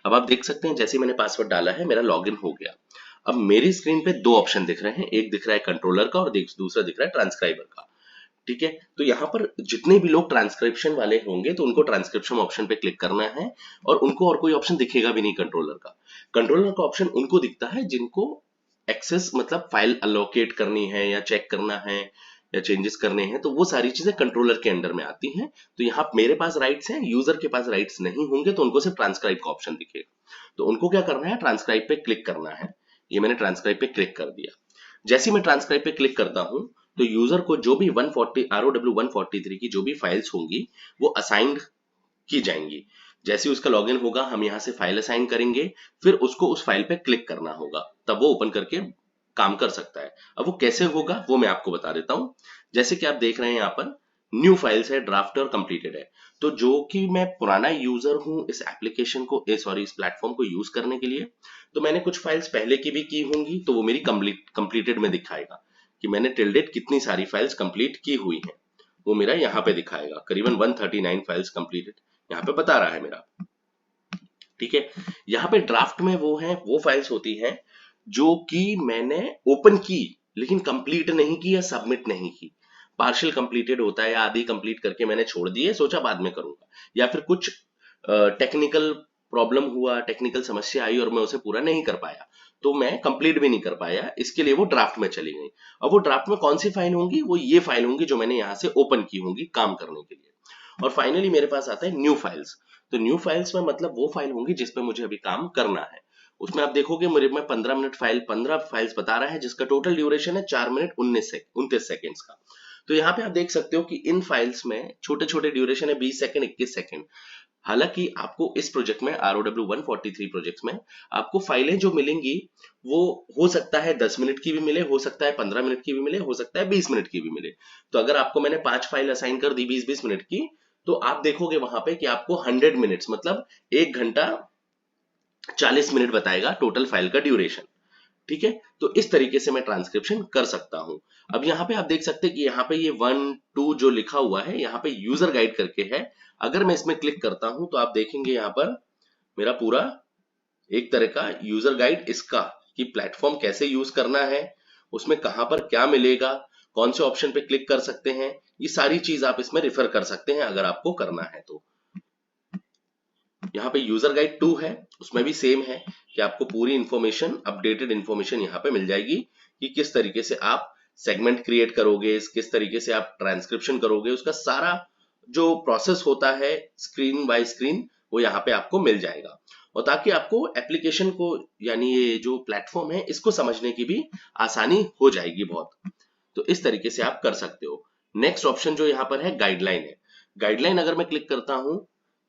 अब आप देख सकते हैं जैसे मैंने पासवर्ड डाला है मेरा लॉगिन हो गया। अब मेरी स्क्रीन पे दो ऑप्शन दिख रहे हैं, एक दिख रहा है कंट्रोलर का और दूसरा दिख रहा है ट्रांसक्राइबर का। ठीक है, तो यहाँ पर जितने भी लोग ट्रांसक्रिप्शन वाले होंगे तो उनको ट्रांसक्रिप्शन ऑप्शन पे क्लिक करना है और उनको और कोई ऑप्शन दिखेगा भी नहीं कंट्रोलर का। कंट्रोलर का ऑप्शन उनको दिखता है जिनको एक्सेस मतलब फाइल अलोकेट करनी है या चेक करना है या चेंजेस करने हैं, तो वो सारी चीजें कंट्रोलर के अंडर में आती हैं। तो यहाँ मेरे पास राइट्स हैं, यूजर के पास राइट्स नहीं होंगे तो उनको सिर्फ ट्रांसक्राइब का ऑप्शन दिखेगा। तो उनको क्या करना है, ट्रांसक्राइब पे क्लिक करना है। ये मैंने ट्रांसक्राइब पे क्लिक कर दिया। जैसे मैं ट्रांसक्राइब पे क्लिक करता हूं तो यूजर को जो भी 140 ROW 143 की जो भी फाइल्स होंगी वो असाइंड की जाएंगी। जैसे उसका लॉगिन होगा हम यहाँ से फाइल असाइन करेंगे, फिर उसको उस फाइल पे क्लिक करना होगा, तब वो ओपन करके काम कर सकता है। अब वो कैसे होगा वो मैं आपको बता देता हूँ। जैसे कि आप देख रहे हैं यहाँ पर न्यू फाइल्स है, ड्राफ्ट और कंप्लीटेड है। तो जो कि मैं पुराना यूजर हूं इस एप्लीकेशन को इस प्लेटफॉर्म को यूज करने के लिए, तो मैंने कुछ फाइल्स पहले की भी की होंगी तो वो मेरी कंप्लीटेड में दिखाएगा कि मैंने टिल डेट कितनी सारी फाइल्स कंप्लीट की हुई हैं। वो मेरा यहाँ पे दिखाएगा करीबन 139 फाइल्स कंप्लीटेड यहाँ पे बता रहा है मेरा। ठीक है, यहाँ पे ड्राफ्ट में वो फाइल्स होती हैं जो कि मैंने ओपन की लेकिन कंप्लीट नहीं की या सबमिट नहीं की। पार्शियल कंप्लीटेड होता है या आधी कंप्लीट करके मैंने छोड़ दिए, सोचा बाद में करूंगा, या फिर कुछ टेक्निकल प्रॉब्लम हुआ, टेक्निकल समस्या आई और मैं उसे पूरा नहीं कर पाया तो मैं कंप्लीट भी नहीं कर पाया, इसके लिए वो ड्राफ्ट में चली गई। अब वो ड्राफ्ट में कौन सी फाइल होंगी, वो ये फाइल होंगी जो मैंने यहाँ से ओपन की होंगी काम करने के लिए। और फाइनली मेरे पास आता है न्यू फाइल्स। तो न्यू फाइल्स में मतलब वो फाइल होंगी जिसपे मुझे अभी काम करना है। उसमें आप देखोगे मेरे में 15 फाइल्स बता रहा है जिसका टोटल ड्यूरेशन है 4 मिनट 29 सेकेंड्स का। तो यहाँ पे आप देख सकते हो कि इन फाइल्स में छोटे छोटे ड्यूरेशन है 20 सेकंड 21 सेकंड। हालांकि आपको इस प्रोजेक्ट में ROW 143 प्रोजेक्ट्स में आपको फाइलें जो मिलेंगी वो हो सकता है 10 मिनट की भी मिले, हो सकता है 15 मिनट की भी मिले, हो सकता है 20 मिनट की भी मिले। तो अगर आपको मैंने 5 फाइल असाइन कर दी 20-20 मिनट की, तो आप देखोगे वहां पे कि आपको 100 मिनट्स मतलब 1 घंटा 40 मिनट बताएगा टोटल फाइल का ड्यूरेशन। ठीक है, तो इस तरीके से मैं ट्रांसक्रिप्शन कर सकता हूं। अब यहाँ पे आप देख सकते हैं कि यहाँ पे ये 1-2 जो लिखा हुआ है यहाँ पे यूजर गाइड करके है। अगर मैं इसमें क्लिक करता हूं तो आप देखेंगे यहाँ पर मेरा पूरा एक तरह का यूजर गाइड इसका कि प्लेटफॉर्म कैसे यूज करना है, उसमें कहां पर क्या मिलेगा, कौन से ऑप्शन पे क्लिक कर सकते हैं, ये सारी चीज आप इसमें रिफर कर सकते हैं अगर आपको करना है तो। यहाँ पे यूजर गाइड 2 है, उसमें भी सेम है कि आपको पूरी इंफॉर्मेशन अपडेटेड इंफॉर्मेशन यहाँ पे मिल जाएगी कि किस तरीके से आप सेगमेंट क्रिएट करोगे, किस तरीके से आप ट्रांसक्रिप्शन करोगे, उसका सारा जो प्रोसेस होता है स्क्रीन बाय स्क्रीन वो यहाँ पे आपको मिल जाएगा। और ताकि आपको एप्लीकेशन को यानी ये जो प्लेटफॉर्म है इसको समझने की भी आसानी हो जाएगी बहुत। तो इस तरीके से आप कर सकते हो। नेक्स्ट ऑप्शन जो यहाँ पर है गाइडलाइन है। गाइडलाइन अगर मैं क्लिक करता हूं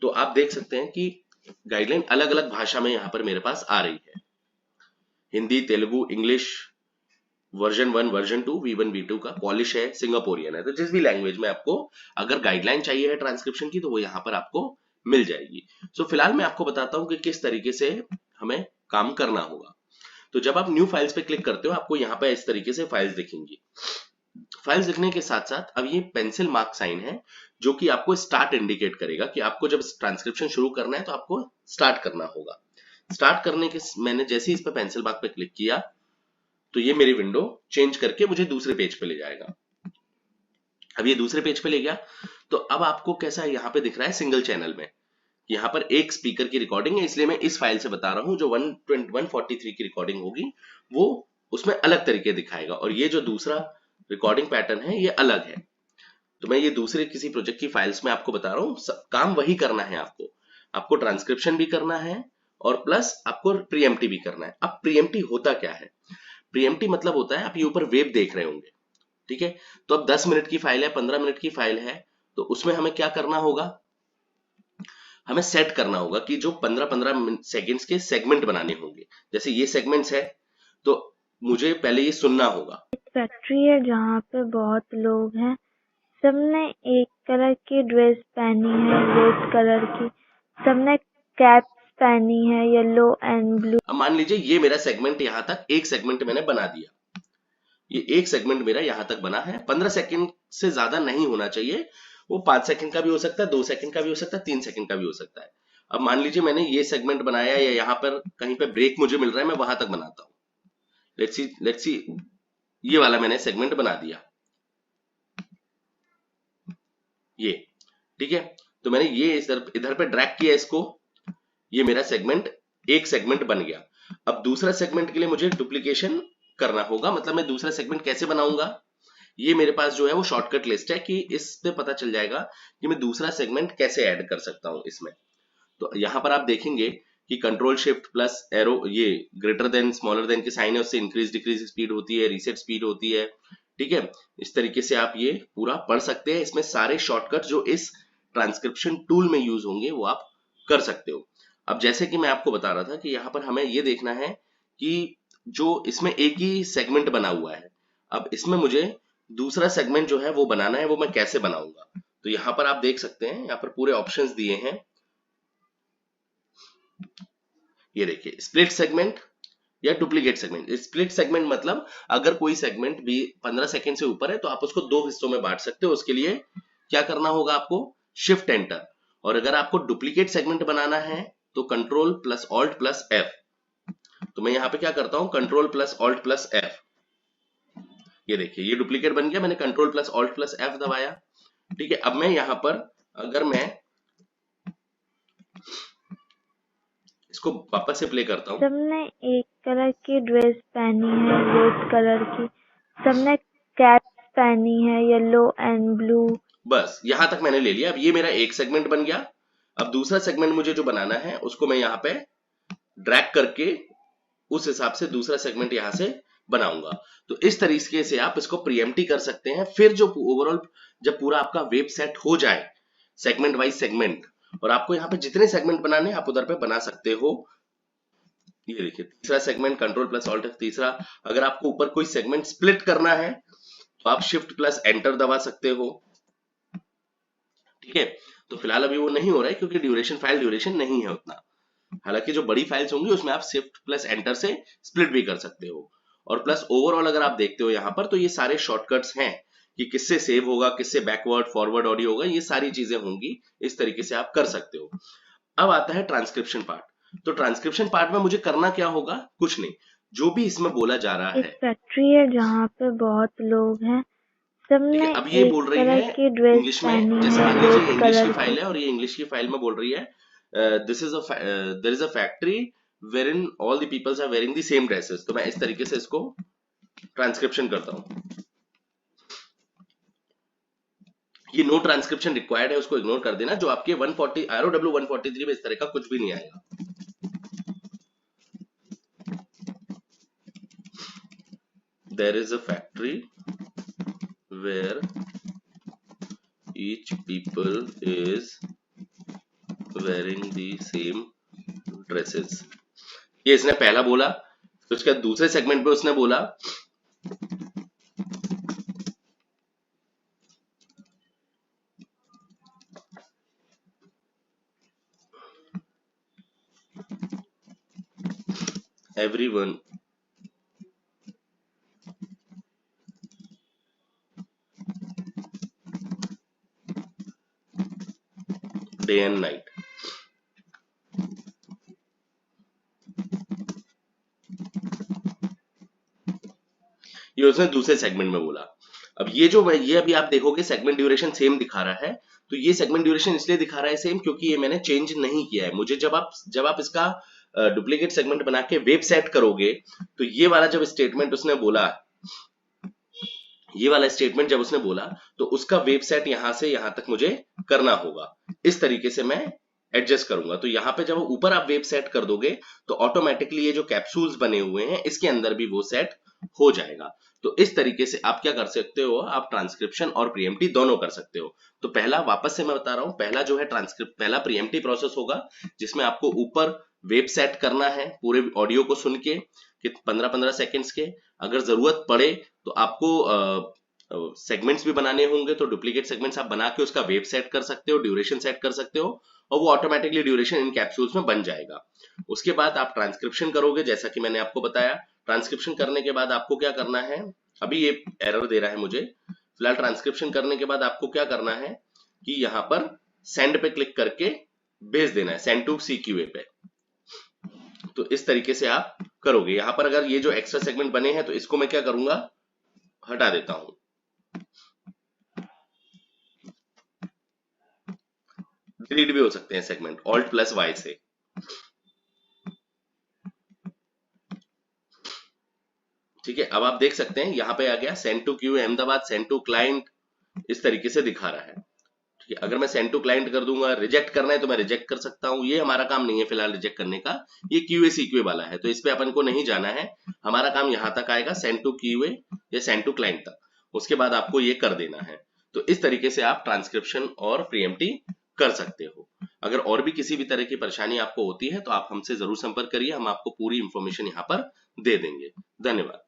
तो आप देख सकते हैं कि गाइडलाइन अलग अलग भाषा में यहाँ पर मेरे पास आ रही है, Hindi, Telugu, English, version 1 version 2 V1 V2 का, पॉलिश है, सिंगापुरियन है। तो जिस भी लैंग्वेज में आपको अगर गाइडलाइन चाहिए है ट्रांसक्रिप्शन की तो वो यहाँ पर आपको मिल जाएगी। सो फिलहाल मैं आपको बताता हूँ कि किस तरीके से हमें काम करना होगा। तो जब आप न्यू फाइल्स पे क्लिक करते हो आपको यहाँ पे इस तरीके से फाइल्स दिखेंगी। फाइल्स दिखने के साथ साथ अब ये पेंसिल मार्क साइन है जो कि आपको स्टार्ट इंडिकेट करेगा कि आपको जब ट्रांसक्रिप्शन शुरू करना है तो आपको स्टार्ट करना होगा। स्टार्ट करने के मैंने जैसे ही इस पे पेंसिल मार्क पे क्लिक किया तो ये मेरी विंडो चेंज करके मुझे दूसरे पेज पे ले जाएगा। अब ये दूसरे पेज पे ले गया तो अब आपको कैसा यहाँ पे दिख रहा है सिंगल चैनल में, यहाँ पर एक स्पीकर की रिकॉर्डिंग है, इसलिए मैं इस फाइल से बता रहा हूं। जो 143 की रिकॉर्डिंग होगी वो उसमें अलग तरीके दिखाएगा और ये जो दूसरा रिकॉर्डिंग पैटर्न है ये अलग है। तो मैं ये दूसरे किसी प्रोजेक्ट की फाइल्स में आपको बता रहा हूँ, काम वही करना है आपको। आपको ट्रांसक्रिप्शन भी करना है और प्लस आपको प्रीएम्प्टी भी करना है। अब प्रीएम्प्टी होता क्या है, प्रीएम्प्टी मतलब होता है आप ये ऊपर वेब देख रहे होंगे, ठीक है। तो अब 10 मिनट की फाइल है, 15 मिनट की फाइल है, तो उसमें हमें क्या करना होगा, हमें सेट करना होगा कि जो 15-15 सेकेंड्स के सेगमेंट बनाने होंगे। जैसे ये सेगमेंट्स है तो मुझे पहले ये सुनना होगा। फैक्ट्री है जहाँ पे बहुत लोग हैं, सबने एक कलर की ड्रेस पहनी है, रेड कलर की, सबने कैप पहनी है, येलो एंड ब्लू। अब मान लीजिए ये मेरा सेगमेंट यहाँ तक एक सेगमेंट मैंने बना दिया, ये एक सेगमेंट मेरा यहाँ तक बना है। 15 सेकंड से ज्यादा नहीं होना चाहिए, वो 5 सेकंड का भी हो सकता है, 2 सेकंड का भी हो सकता है, 3 सेकंड का भी हो सकता है। अब मान लीजिए मैंने ये सेगमेंट बनाया या यहाँ पर कहीं पे ब्रेक मुझे मिल रहा है, मैं वहां तक बनाता हूँ। लेट्स सी ये वाला मैंने सेगमेंट बना दिया, ये ठीक है। तो मैंने ये इधर पे ड्रैग किया इसको, ये मेरा सेगमेंट एक सेगमेंट बन गया। अब दूसरा सेगमेंट के लिए मुझे डुप्लीकेशन करना होगा, मतलब मैं दूसरा सेगमेंट कैसे बनाऊंगा, ये मेरे पास जो है वो शॉर्टकट लिस्ट है कि इस पे पता चल जाएगा कि मैं दूसरा सेगमेंट कैसे ऐड कर सकता हूं इसमें। तो यहां पर आप देखेंगे कि कंट्रोल शिफ्ट प्लस एरो, ये ग्रेटर देन स्मॉलर देन के साइन है, उससे इंक्रीज डिक्रीज स्पीड होती है, रीसेट स्पीड होती है, ठीक है। इस तरीके से आप ये पूरा पढ़ सकते हैं। इसमें सारे शॉर्टकट जो इस ट्रांसक्रिप्शन टूल में यूज होंगे वो आप कर सकते हो। अब जैसे कि मैं आपको बता रहा था कि यहाँ पर हमें ये देखना है कि जो इसमें एक ही सेगमेंट बना हुआ है, अब इसमें मुझे दूसरा सेगमेंट जो है वो बनाना है, वो मैं कैसे बनाऊंगा। तो यहाँ पर आप देख सकते हैं, यहाँ पर पूरे ऑप्शंस दिए हैं। ये देखिए, स्प्लिट सेगमेंट या डुप्लीकेट सेगमेंट। स्प्लिट सेगमेंट मतलब अगर कोई सेगमेंट भी 15 सेकंड से ऊपर है तो आप उसको दो हिस्सों में बांट सकते हो। उसके लिए क्या करना होगा आपको, शिफ्ट एंटर। और अगर आपको डुप्लीकेट सेगमेंट बनाना है तो control plus alt plus F. तो मैं यहाँ पे क्या करता हूं, control plus alt plus F. ये देखिए ये डुप्लीकेट बन गया, मैंने control plus alt plus F दबाया, ठीक है। अब मैं यहाँ पर अगर मैं इसको वापस से प्ले करता हूँ, सबने एक कलर की ड्रेस पहनी है, रेड कलर की। सबने कैप्स पहनी है, येलो एंड ब्लू। बस यहां तक मैंने ले लिया। अब ये मेरा एक सेगमेंट बन गया। अब दूसरा सेगमेंट मुझे जो बनाना है उसको मैं यहाँ पे ड्रैग करके उस हिसाब से दूसरा सेगमेंट यहां से बनाऊंगा। तो इस तरीके से आप इसको प्रीएम्प्टी कर सकते हैं। फिर जो ओवरऑल जब पूरा आपका वेब सेट हो जाए सेगमेंट वाइज सेगमेंट, और आपको यहाँ पे जितने सेगमेंट बनाने आप उधर पे बना सकते हो। ये देखिए तीसरा सेगमेंट कंट्रोल प्लस ऑल्ट तीसरा। अगर आपको ऊपर कोई सेगमेंट स्प्लिट करना है तो आप शिफ्ट प्लस एंटर दबा सकते हो, ठीक है। तो फिलहाल अभी वो नहीं हो रहा है क्योंकि फाइल ड्यूरेशन नहीं है उतना। हालांकि जो बड़ी फाइल्स होंगी उसमें आप शिफ्ट प्लस एंटर से स्प्लिट भी कर सकते हो। और प्लस ओवरऑल अगर आप देखते हो यहाँ पर तो ये सारे शॉर्टकट्स हैं कि किससे सेव होगा, किससे बैकवर्ड फॉरवर्ड ऑडियो होगा, ये सारी चीजें होंगी। इस तरीके से आप कर सकते हो। अब आता है ट्रांसक्रिप्शन पार्ट। तो ट्रांसक्रिप्शन पार्ट में मुझे करना क्या होगा, कुछ नहीं, जो भी इसमें बोला जा रहा एक है। फैक्ट्री है जहाँ पे बहुत लोग हैं। ठीक है, सबने अब ये एक बोल रही कलर है की ड्रेस इंग्लिश में, पहनी जैसे है, मान लीजिए ये रेड इंग्लिश की कलर की। फाइल है और ये इंग्लिश की फाइल में बोल रही है there is a factory wherein all the peoples are wearing the same dresses। तो मैं इस तरीके से इसको ट्रांसक्रिप्शन करता हूं। ये नो ट्रांसक्रिप्शन रिक्वायर्ड है, उसको इग्नोर कर देना। जो आपके 140 ROW 143 में इस तरह का कुछ भी नहीं आएगा। There is a factory where each people is wearing the same dresses। ये इसने पहला बोला। तो उसके दूसरे सेगमेंट पे उसने बोला everyone day and night। ये उसने दूसरे सेगमेंट में बोला। अब ये अभी आप देखोगे सेगमेंट ड्यूरेशन सेम दिखा रहा है। तो ये सेगमेंट ड्यूरेशन इसलिए दिखा रहा है सेम क्योंकि ये मैंने चेंज नहीं किया है। मुझे जब आप इसका डुप्लीकेट सेगमेंट बना के वेब सेट करोगे तो ये वाला जब स्टेटमेंट उसने बोला, ये वाला स्टेटमेंट जब उसने बोला तो उसका वेब सेट यहां से यहां तक मुझे करना होगा। इस तरीके से मैं एडजस्ट करूंगा। तो यहाँ पे जब ऊपर आप वेब सेट कर दोगे तो ऑटोमेटिकली ये जो कैप्सूल्स बने हुए हैं इसके अंदर भी वो सेट हो जाएगा। तो इस तरीके से आप क्या कर सकते हो, आप ट्रांसक्रिप्शन और प्रीएम्प्टी दोनों कर सकते हो। तो पहला वापस से मैं बता रहा हूं, पहला जो है पहला प्रीएम्प्टी प्रोसेस होगा जिसमें आपको ऊपर वेब सेट करना है पूरे ऑडियो को सुन के कि 15-15 सेकेंड्स के। अगर जरूरत पड़े तो आपको सेगमेंट्स भी बनाने होंगे तो डुप्लीकेट सेगमेंट्स आप बना के उसका वेब सेट कर सकते हो, ड्यूरेशन सेट कर सकते हो और वो ऑटोमेटिकली ड्यूरेशन इन कैप्सूल्स में बन जाएगा। उसके बाद आप ट्रांसक्रिप्शन करोगे जैसा कि मैंने आपको बताया। ट्रांसक्रिप्शन करने के बाद आपको क्या करना है, अभी ये एरर दे रहा है मुझे। फिलहाल ट्रांसक्रिप्शन करने के बाद आपको क्या करना है कि यहाँ पर सेंड पे क्लिक करके भेज देना है, सेंड टू CQA पे। तो इस तरीके से आप करोगे। यहां पर अगर ये जो एक्स्ट्रा सेगमेंट बने हैं तो इसको मैं क्या करूंगा, हटा देता हूं। डिलीट भी हो सकते हैं सेगमेंट, Alt+Y से। ठीक है, अब आप देख सकते हैं यहां पे आ गया send to QA Ahmedabad, send to client, इस तरीके से दिखा रहा है। ठीक है, अगर मैं सेंड टू क्लाइंट कर दूंगा, रिजेक्ट करना है तो मैं रिजेक्ट कर सकता हूं, ये हमारा काम नहीं है फिलहाल रिजेक्ट करने का, ये QA CQA वाला है, तो इस पे अपन को नहीं जाना है। हमारा काम यहां तक आएगा, सेंड टू QA या सेंड टू क्लाइंट तक, उसके बाद आपको ये कर देना है। तो इस तरीके से आप ट्रांसक्रिप्शन और प्रीएमटी कर सकते हो। अगर और भी किसी भी तरह की परेशानी आपको होती है तो आप हमसे जरूर संपर्क करिए, हम आपको पूरी इंफॉर्मेशन यहाँ पर दे देंगे। धन्यवाद।